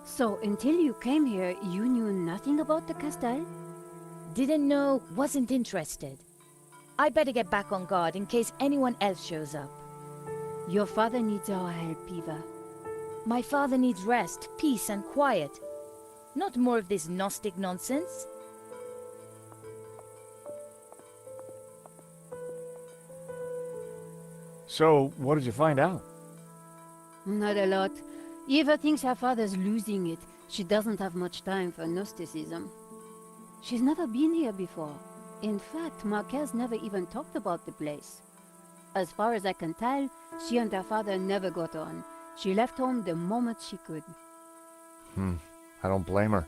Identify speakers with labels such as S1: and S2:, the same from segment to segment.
S1: So, until you came here, you knew nothing about the castle?
S2: Didn't know, wasn't interested. I better get back on guard in case anyone else shows up.
S1: Your father needs our help, Eva.
S2: My father needs rest, peace and quiet. Not more of this Gnostic nonsense.
S3: So, what did you find out?
S1: Not a lot. Eva thinks her father's losing it. She doesn't have much time for Gnosticism. She's never been here before. In fact, Marquez never even talked about the place. As far as I can tell, she and her father never got on. She left home the moment she could.
S3: I don't blame her.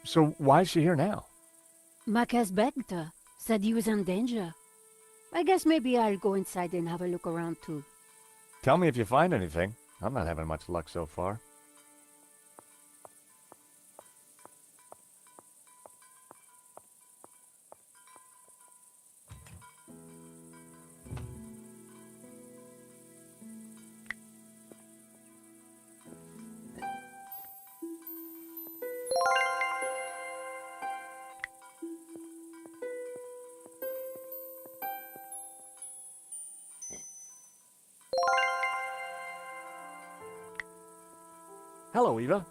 S3: So, why is she here now?
S1: Marquez begged her, said he was in danger. I guess maybe I'll go inside and have a look around too.
S3: Tell me if you find anything. I'm not having much luck so far. Hello, Eva.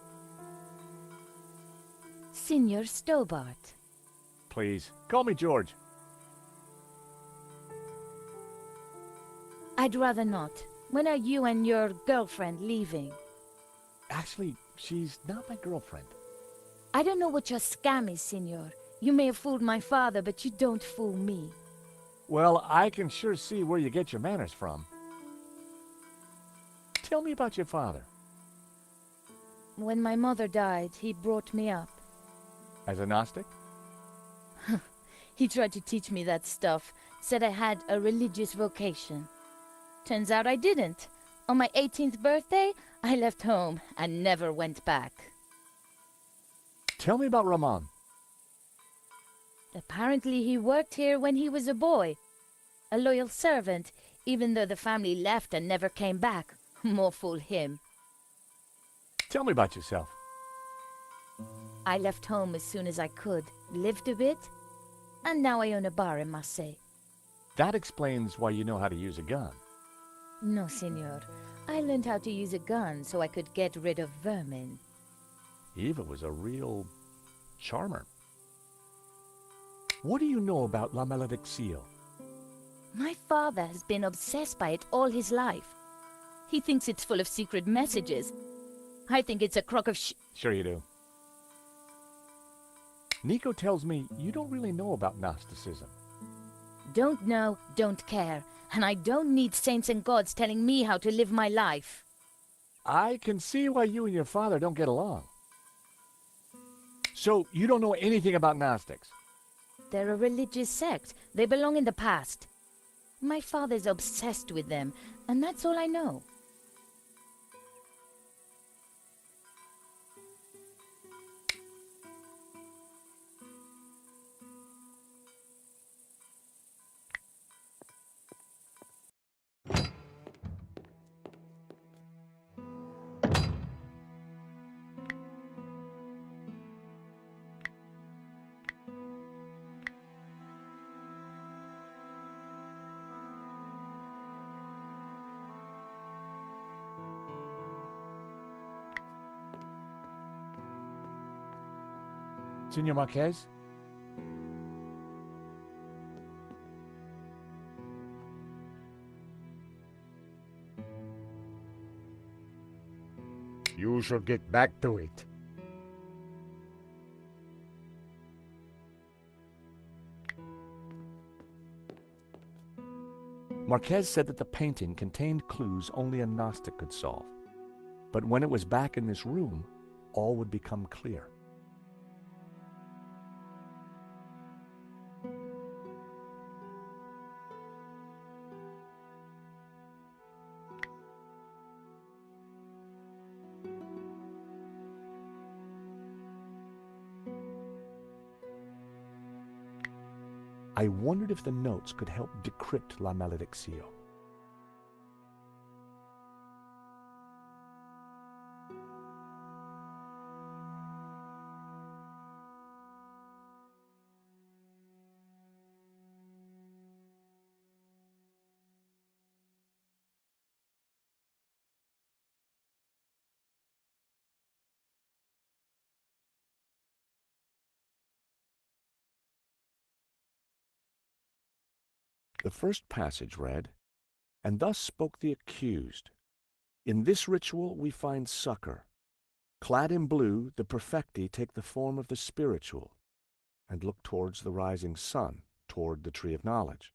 S2: Signor Stobart.
S3: Please, call me George.
S2: I'd rather not. When are you and your girlfriend leaving?
S3: Actually, she's not my girlfriend.
S2: I don't know what your scam is, Signor. You may have fooled my father, but you don't fool me.
S3: Well, I can sure see where you get your manners from. Tell me about your father.
S2: When my mother died, he brought me up.
S3: As a Gnostic?
S2: He tried to teach me that stuff, said I had a religious vocation. Turns out I didn't. On my 18th birthday, I left home and never went back.
S3: Tell me about Ramon.
S2: Apparently he worked here when he was a boy. A loyal servant, even though the family left and never came back. More fool him.
S3: Tell me about yourself.
S2: I left home as soon as I could, lived a bit, and now I own a bar in Marseille.
S3: That explains why you know how to use a gun.
S2: No, senor. I learned how to use a gun so I could get rid of vermin.
S3: Eva was a real charmer. What do you know about La Malediccio?
S2: My father has been obsessed by it all his life. He thinks it's full of secret messages. I think it's a crock of
S3: Sure you do. Nico tells me you don't really know about Gnosticism.
S2: Don't know, don't care. And I don't need saints and gods telling me how to live my life.
S3: I can see why you and your father don't get along. So, you don't know anything about Gnostics?
S2: They're a religious sect. They belong in the past. My father's obsessed with them, and that's all I know.
S3: Senor Marquez?
S4: You should get back to it.
S3: Marquez said that the painting contained clues only a Gnostic could solve. But when it was back in this room, all would become clear. I wondered if the notes could help decrypt La Malediccio. The first passage read, "And thus spoke the accused. In this ritual we find succor. Clad in blue, the Perfecti take the form of the spiritual and look towards the rising sun, toward the tree of knowledge.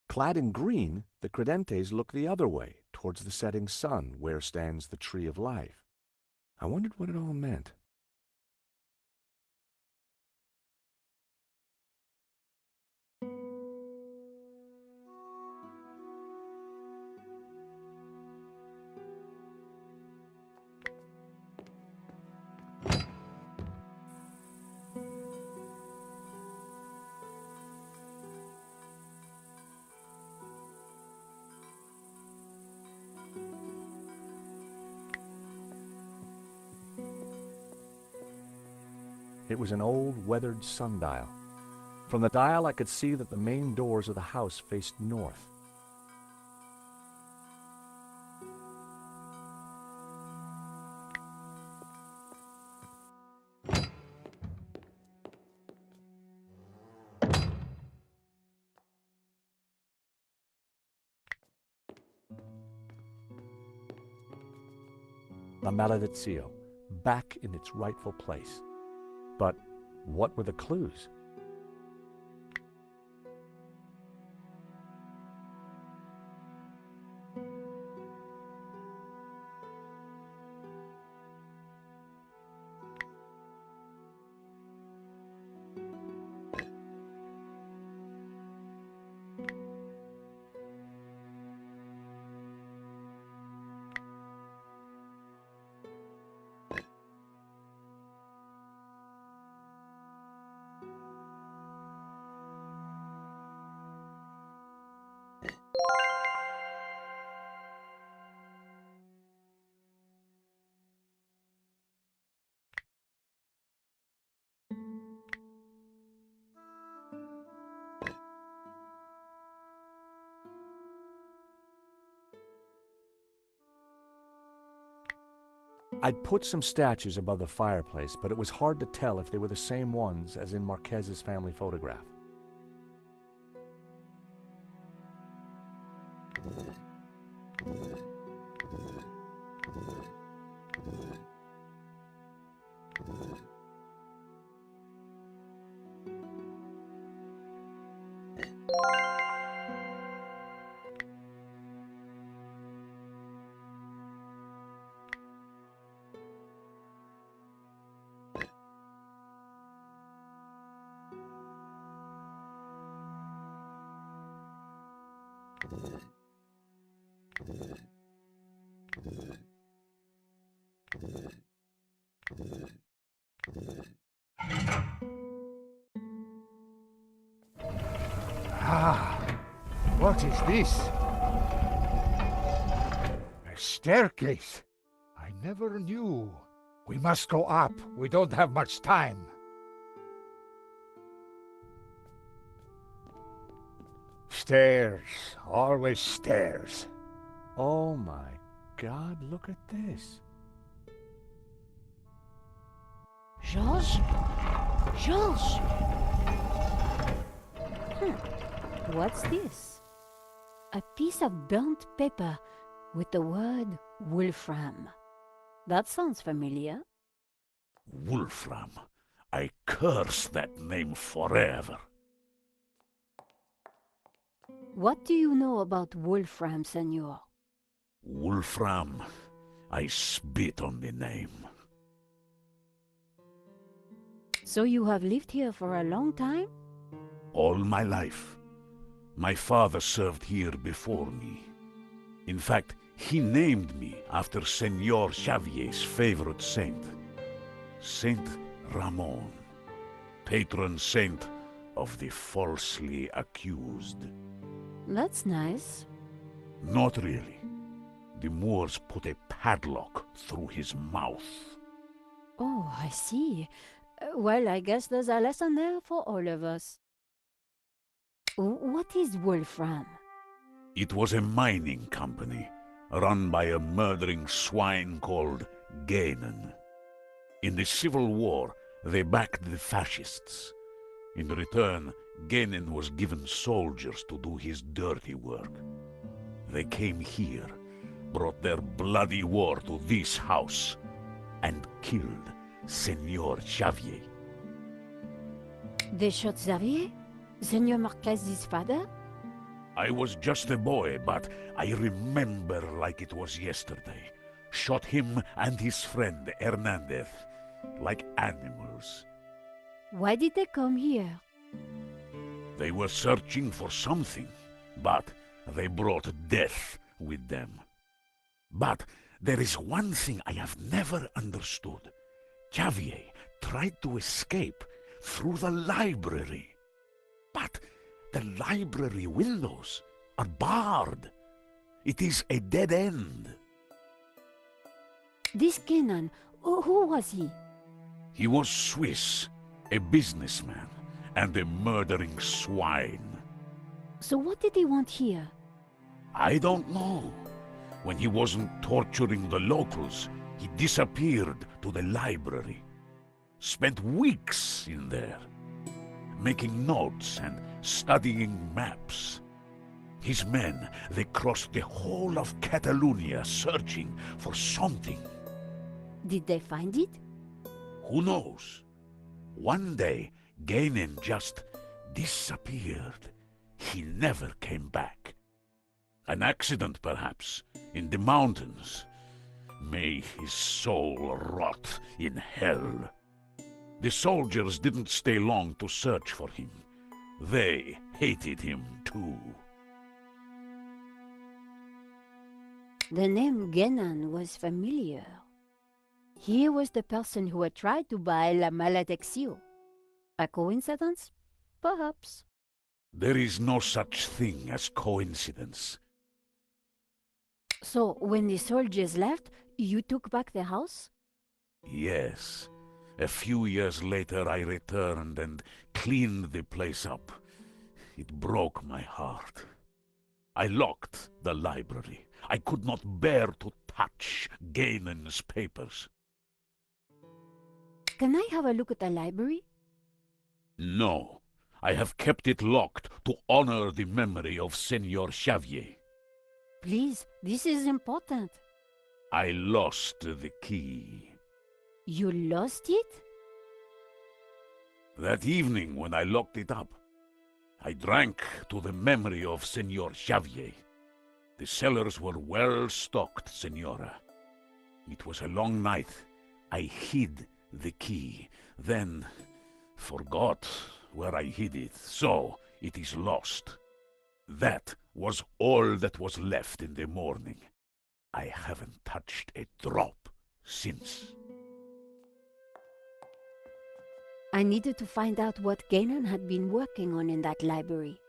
S3: Clad in green, the Credentes look the other way, towards the setting sun, where stands the tree of life." I wondered what it all meant. It was an old, weathered sundial. From the dial I could see that the main doors of the house faced north. La Maledizio, back in its rightful place. But what were the clues? I'd put some statues above the fireplace, but it was hard to tell if they were the same ones as in Marquez's family photograph.
S4: Ah, what is this? A staircase. I never knew. We must go up. We don't have much time. Stairs. Always stairs.
S3: Oh my God, look at this.
S1: Georges? Georges! What's this? A piece of burnt paper with the word Wolfram. That sounds familiar.
S5: Wolfram. I curse that name forever.
S1: What do you know about Wolfram, senor?
S5: Wolfram. I spit on the name.
S1: So you have lived here for a long time?
S5: All my life. My father served here before me. In fact, he named me after Senor Xavier's favorite saint. Saint Ramon, patron saint of the falsely accused.
S1: That's nice.
S5: Not really. The Moors put a padlock through his mouth.
S1: Oh, I see. Well, I guess there's a lesson there for all of us. What is Wolfram?
S5: It was a mining company, run by a murdering swine called Gainan. In the Civil War, they backed the fascists. In return, Genin was given soldiers to do his dirty work. They came here, brought their bloody war to this house, and killed Senor Xavier.
S1: They shot Xavier? Senor Marquez's father?
S5: I was just a boy, but I remember like it was yesterday. Shot him and his friend Hernandez, like animals.
S1: Why did they come here?
S5: They were searching for something, but they brought death with them. But there is one thing I have never understood. Xavier tried to escape through the library. But the library windows are barred. It is a dead end.
S1: This Kenan, who was he?
S5: He was Swiss, a businessman, and a murdering swine.
S1: So what did he want here?
S5: I don't know. When he wasn't torturing the locals, he disappeared to the library. Spent weeks in there, making notes and studying maps. His men, they crossed the whole of Catalonia searching for something.
S1: Did they find it?
S5: Who knows? One day, Genin just disappeared. He never came back. An accident, perhaps, in the mountains. May his soul rot in hell. The soldiers didn't stay long to search for him. They hated him too.
S1: The name Genan was familiar. He was the person who had tried to buy La Maledicción. A coincidence? Perhaps.
S5: There is no such thing as coincidence.
S1: So, when the soldiers left, you took back the house?
S5: Yes. A few years later I returned and cleaned the place up. It broke my heart. I locked the library. I could not bear to touch Genin's papers.
S1: Can I have a look at the library?
S5: No, I have kept it locked to honor the memory of Senor Xavier.
S1: Please, this is important.
S5: I lost the key.
S1: You lost it?
S5: That evening when I locked it up, I drank to the memory of Senor Xavier. The cellars were well stocked, Senora. It was a long night. I hid the key, then forgot where I hid it, so it is lost. That was all that was left in the morning. I haven't touched a drop since.
S1: I needed to find out what Genan had been working on in that library.